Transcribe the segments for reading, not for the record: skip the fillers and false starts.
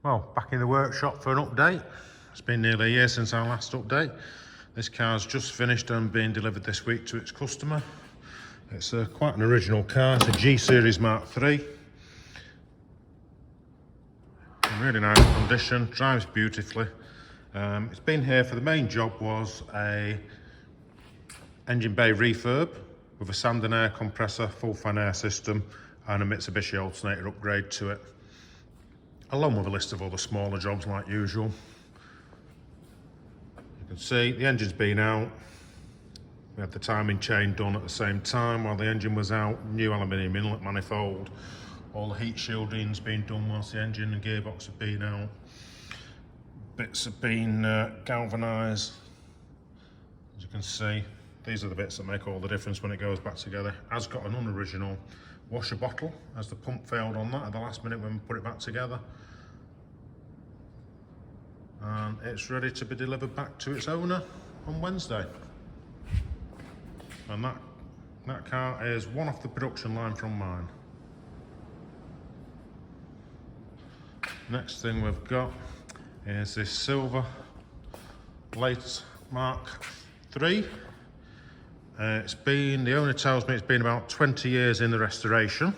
Well, back in the workshop for an update. It's been nearly a year since our last update. This car's just finished and being delivered this week to its customer. It's quite an original car. It's a G Series Mark III. In really nice condition, drives beautifully. It's been here for the main job was a engine bay refurb with a sand and air compressor, full fan air system and a Mitsubishi alternator upgrade to it, along with a list of other smaller jobs like usual. You can see the engine's been out. We had the timing chain done at the same time while the engine was out. New aluminium inlet manifold. All the heat shielding's been done whilst the engine and gearbox have been out. Bits have been galvanised. As you can see, these are the bits that make all the difference when it goes back together. Has got an unoriginal washer bottle as the pump failed on that at the last minute when we put it back together. And it's ready to be delivered back to its owner on Wednesday. And that car is one off the production line from mine. Next thing we've got is this silver late Mark III. The owner tells me it's been about 20 years in the restoration.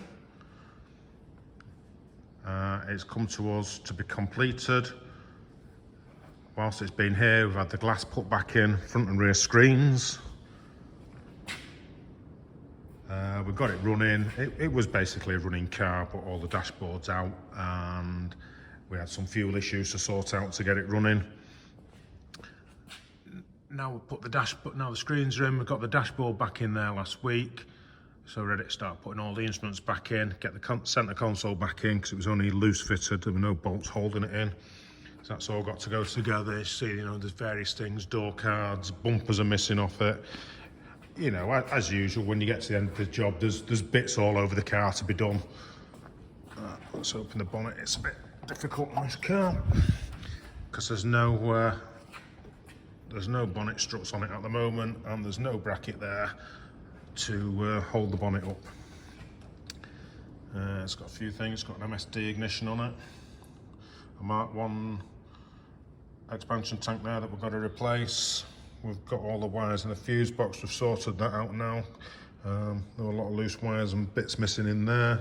It's come to us to be completed. Whilst it's been here, we've had the glass put back in, front and rear screens. We've got it running. It was basically a running car, but all the dashboard's out and we had some fuel issues to sort out to get it running. Now we've put now the screens are in. We've got the dashboard back in there last week. So we're ready to start putting all the instruments back in, get the centre console back in because it was only loose fitted. There were no bolts holding it in. So that's all got to go together. You see, there's various things, door cards, bumpers are missing off it. As usual, when you get to the end of the job, there's bits all over the car to be done. Let's open the bonnet. It's a bit difficult on this car because there's no bonnet struts on it at the moment, and there's no bracket there to hold the bonnet up. It's got a few things. It's got an MSD ignition on it, a Mark I expansion tank there that we've got to replace. We've got all the wires in the fuse box. We've sorted that out now. There were a lot of loose wires and bits missing in there.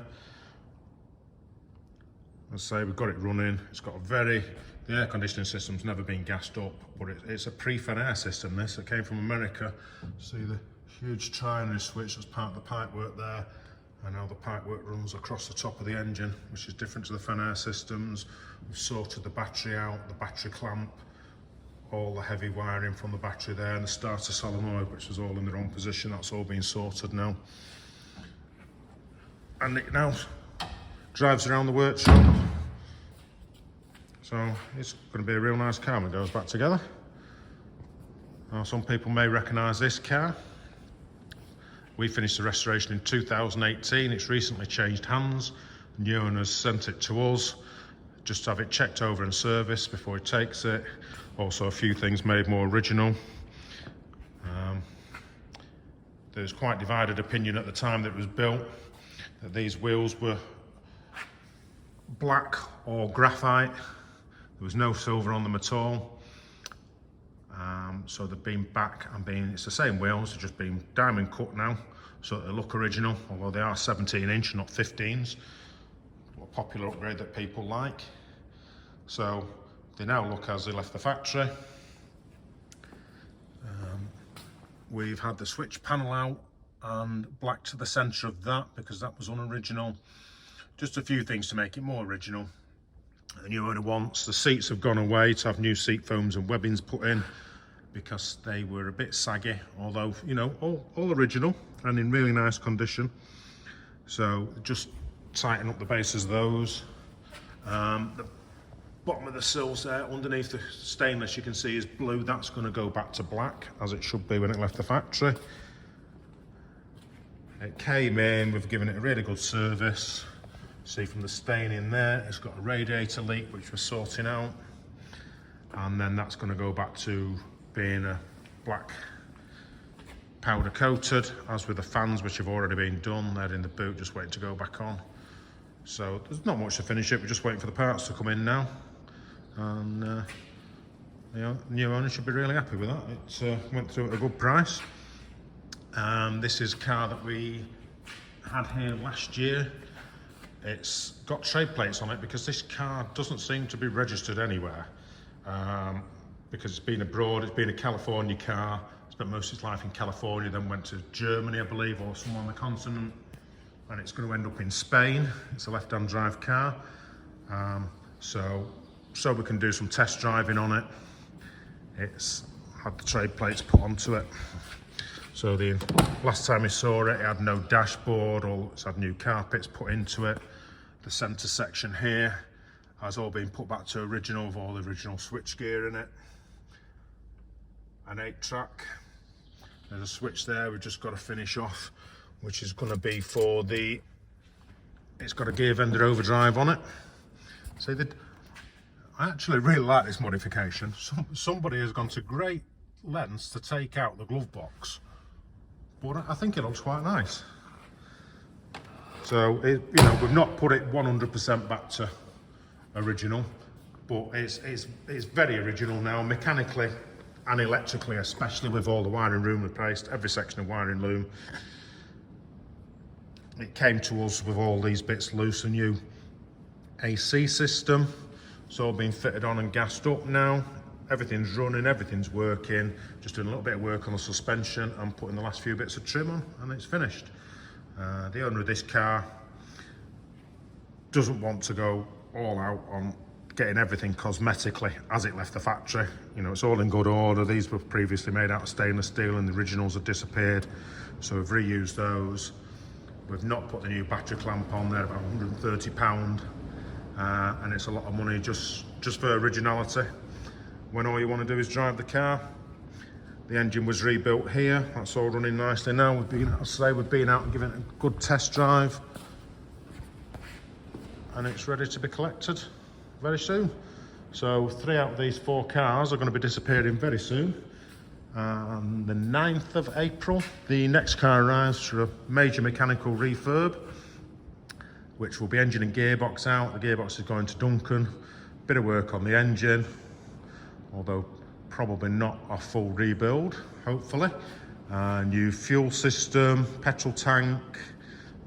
As I say, we've got it running. It's got the air conditioning system's never been gassed up, but it's a pre-fan air system, this. It came from America. See the huge trinary switch that's part of the pipework there, and now the pipework runs across the top of the engine, which is different to the fan air systems. We've sorted the battery out, the battery clamp, all the heavy wiring from the battery there, and the starter solenoid, which was all in the wrong position. That's all been sorted now. And it now drives around the workshop. So it's going to be a real nice car when it goes back together. Now, some people may recognise this car. We finished the restoration in 2018. It's recently changed hands. The new owner's sent it to us just to have it checked over and serviced before he takes it. Also a few things made more original. There's quite divided opinion at the time that it was built that these wheels were black or graphite. There was no silver on them at all. So they've been back and it's the same wheels, they've just been diamond cut now, so they look original, although they are 17-inch, not 15s. A popular upgrade that people like. So they now look as they left the factory. We've had the switch panel out and black to the centre of that because that was unoriginal. Just a few things to make it more original. The new owner wants the seats have gone away to have new seat foams and webbings put in because they were a bit saggy, although all original and in really nice condition. So just tighten up the bases of those. The bottom of the sills there underneath the stainless, you can see, is blue. That's going to go back to black as it should be when it left the factory. It came in, we've given it a really good service. See from the stain in there, it's got a radiator leak which we're sorting out, and then that's going to go back to being a black powder coated, as with the fans which have already been done. They're in the boot just waiting to go back on. So there's not much to finish it, we're just waiting for the parts to come in now. and the new owner should be really happy with that. It went through at a good price. This is a car that we had here last year. It's got trade plates on it because this car doesn't seem to be registered anywhere, because it's been abroad. It's been a California car, spent most of its life in California, then went to Germany, I believe, or somewhere on the continent, and it's going to end up in Spain. It's a left-hand drive car, so we can do some test driving on it. It's had the trade plates put onto it. So the last time we saw it, it had no dashboard, or it's had new carpets put into it. The centre section here has all been put back to original, with all the original switchgear in it. An 8-track. There's a switch there we've just got to finish off, which is going to be for the... It's got a gear vendor overdrive on it. So I actually really like this modification. Somebody has gone to great lengths to take out the glove box, but I think it looks quite nice. So we've not put it 100% back to original, but it's very original now, mechanically and electrically, especially with all the wiring loom replaced, every section of wiring loom. It came to us with all these bits loose, a new AC system. It's all been fitted on and gassed up now. Everything's running, everything's working. Just doing a little bit of work on the suspension and putting the last few bits of trim on, and it's finished. The owner of this car doesn't want to go all out on getting everything cosmetically as it left the factory. It's all in good order. These were previously made out of stainless steel and the originals have disappeared, so we've reused those. We've not put the new battery clamp on there, about £130, and it's a lot of money just for originality, when all you want to do is drive the car. The engine was rebuilt here. That's all running nicely now. We've been out and given it a good test drive, and it's ready to be collected very soon. So 3 out of these 4 cars are going to be disappearing very soon. The 9th of April, the next car arrives for a major mechanical refurb, which will be engine and gearbox out. The gearbox is going to Duncan. Bit of work on the engine, although probably not a full rebuild, hopefully. New fuel system, petrol tank.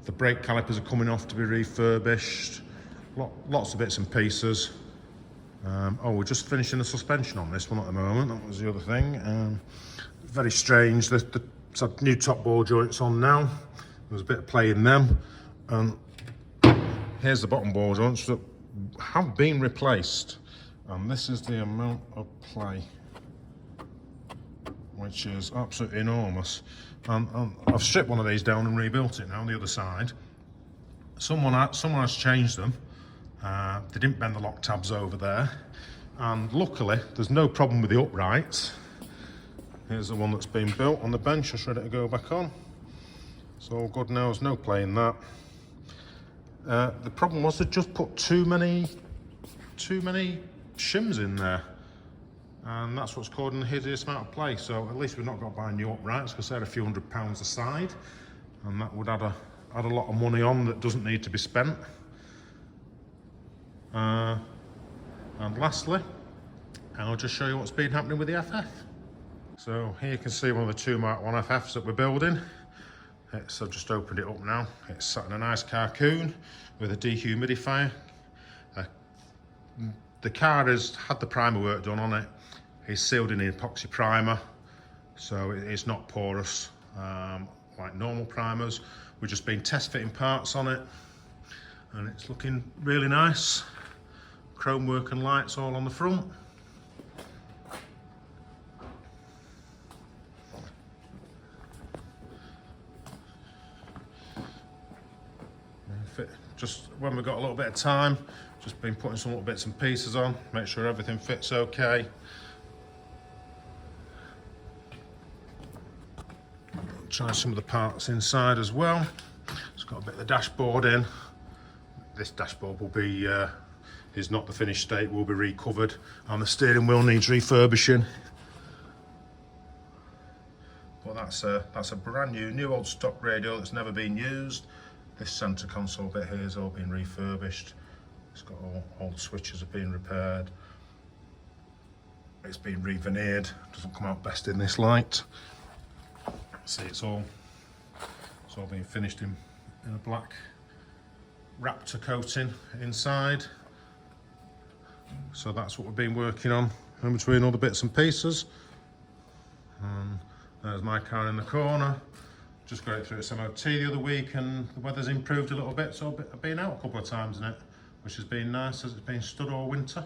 The brake calipers are coming off to be refurbished. Lots of bits and pieces. We're just finishing the suspension on this one at the moment. That was the other thing. Very strange. It's had new top ball joints on now. There's a bit of play in them. And here's the bottom ball joints that have been replaced. And this is the amount of play, which is absolutely enormous. I've stripped one of these down and rebuilt it now on the other side. Someone has changed them. They didn't bend the lock tabs over there, and luckily there's no problem with the uprights. Here's the one that's been built on the bench, just ready to go back on. It's all good now, there's no play in that. The problem was they just put too many shims in there, and that's what's causing a hideous amount of play. So at least we've not got to buy new uprights, because they're a few £100s a side, and that would add a lot of money on that doesn't need to be spent. And lastly, I'll just show you what's been happening with the FF. So here you can see one of the 2 Mark 1 FFs that we're building. I've just opened it up now. It's sat in a nice carcoon with a dehumidifier. The car has had the primer work done on it. It's sealed in the epoxy primer, so it's not porous like normal primers. We've just been test fitting parts on it, and it's looking really nice. Chrome work and lights all on the front. Just when we've got a little bit of time, just been putting some little bits and pieces on, make sure everything fits okay. Try some of the parts inside as well. It's got a bit of the dashboard in. This dashboard will be is not the finished state, will be recovered, and the steering wheel needs refurbishing. But that's a brand new old stock radio that's never been used. This centre console bit here has all been refurbished. It's got all the switches have been repaired. It's been re-veneered, doesn't come out best in this light. See, it's all been finished in a black Raptor coating inside. So that's what we've been working on in between all the bits and pieces. And there's my car in the corner. Just got it through its MOT the other week, and the weather's improved a little bit, so I've been out a couple of times in it, which has been nice as it's been stood all winter.